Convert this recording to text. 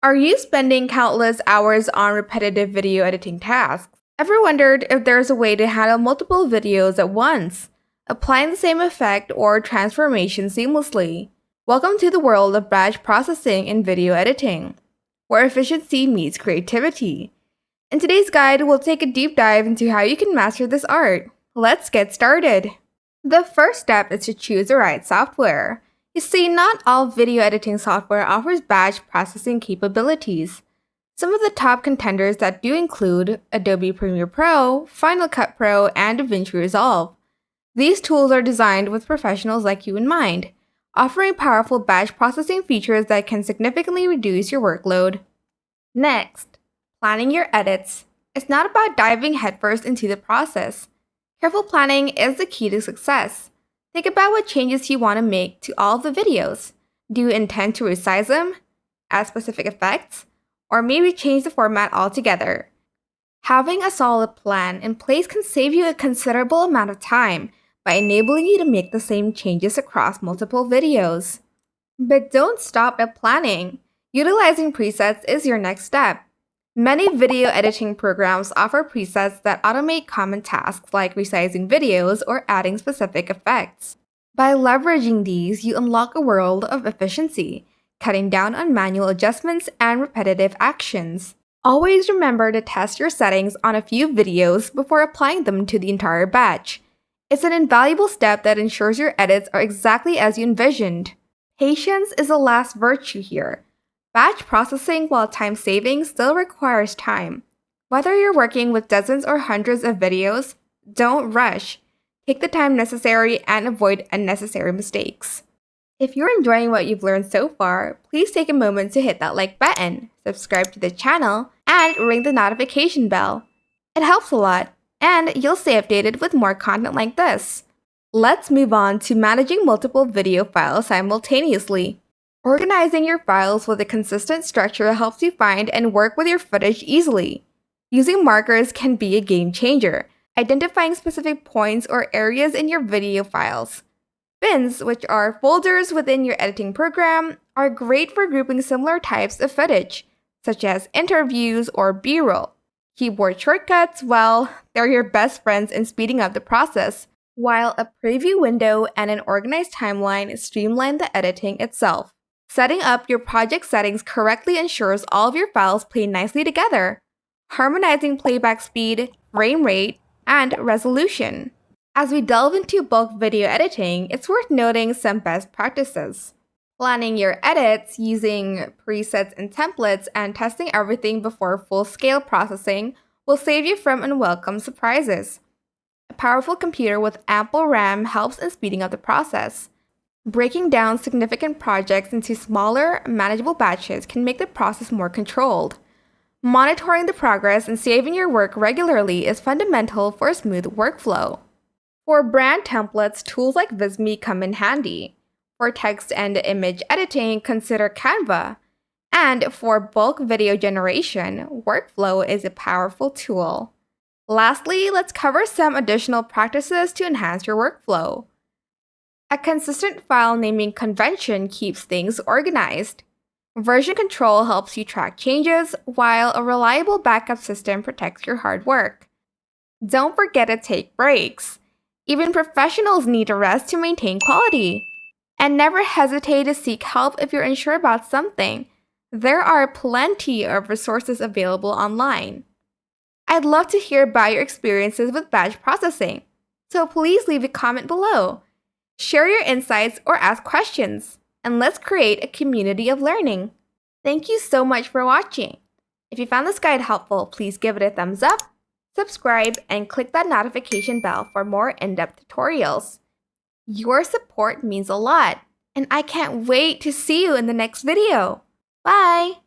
Are you spending countless hours on repetitive video editing tasks? Ever wondered if there's a way to handle multiple videos at once, applying the same effect or transformation seamlessly? Welcome to the world of batch processing and video editing, where efficiency meets creativity. In today's guide, we'll take a deep dive into how you can master this art. Let's get started. The first step is to choose the right software. You see, not all video editing software offers batch processing capabilities. Some of the top contenders that do include Adobe Premiere Pro, Final Cut Pro, and DaVinci Resolve. These tools are designed with professionals like you in mind, offering powerful batch processing features that can significantly reduce your workload. Next, planning your edits. It's not about diving headfirst into the process. Careful planning is the key to success. Think about what changes you want to make to all of the videos. Do you intend to resize them, add specific effects, or maybe change the format altogether? Having a solid plan in place can save you a considerable amount of time by enabling you to make the same changes across multiple videos. But don't stop at planning. Utilizing presets is your next step. Many video editing programs offer presets that automate common tasks like resizing videos or adding specific effects. By leveraging these, you unlock a world of efficiency, cutting down on manual adjustments and repetitive actions. Always remember to test your settings on a few videos before applying them to the entire batch. It's an invaluable step that ensures your edits are exactly as you envisioned. Patience is the last virtue here. Batch processing, while time-saving, still requires time. Whether you're working with dozens or hundreds of videos, don't rush. Take the time necessary and avoid unnecessary mistakes. If you're enjoying what you've learned so far, please take a moment to hit that like button, subscribe to the channel, and ring the notification bell. It helps a lot, and you'll stay updated with more content like this. Let's move on to managing multiple video files simultaneously. Organizing your files with a consistent structure helps you find and work with your footage easily. Using markers can be a game changer, identifying specific points or areas in your video files. Bins, which are folders within your editing program, are great for grouping similar types of footage, such as interviews or B-roll. Keyboard shortcuts, well, they're your best friends in speeding up the process, while a preview window and an organized timeline streamline the editing itself. Setting up your project settings correctly ensures all of your files play nicely together, harmonizing playback speed, frame rate, and resolution. As we delve into bulk video editing, it's worth noting some best practices. Planning your edits using presets and templates and testing everything before full-scale processing will save you from unwelcome surprises. A powerful computer with ample RAM helps in speeding up the process. Breaking down significant projects into smaller, manageable batches can make the process more controlled. Monitoring the progress and saving your work regularly is fundamental for a smooth workflow. For brand templates, tools like Visme come in handy. For text and image editing, consider Canva. And for bulk video generation, Workflow is a powerful tool. Lastly, let's cover some additional practices to enhance your workflow. A consistent file naming convention keeps things organized. Version control helps you track changes, while a reliable backup system protects your hard work. Don't forget to take breaks. Even professionals need a rest to maintain quality. And never hesitate to seek help if you're unsure about something. There are plenty of resources available online. I'd love to hear about your experiences with batch processing, so please leave a comment below. Share your insights or ask questions, and let's create a community of learning. Thank you so much for watching. If you found this guide helpful, please give it a thumbs up, subscribe, and click that notification bell for more in-depth tutorials. Your support means a lot, and I can't wait to see you in the next video. Bye!